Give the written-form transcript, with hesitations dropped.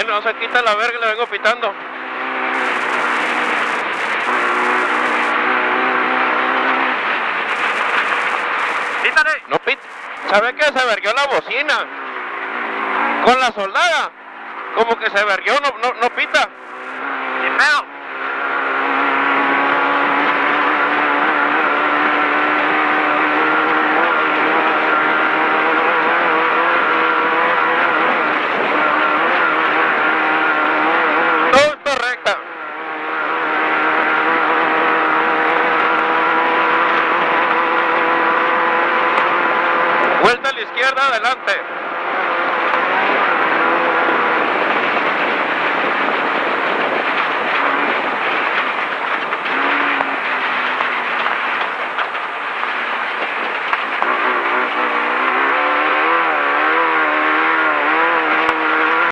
Bueno, no se quita la verga, le vengo pitando. Pítale. No pita. ¿Sabe qué? Se verguió la bocina. Con la soldada. Como que se verguió, no pita. Sin pedo. Todo está recta. Vuelta a la izquierda, adelante.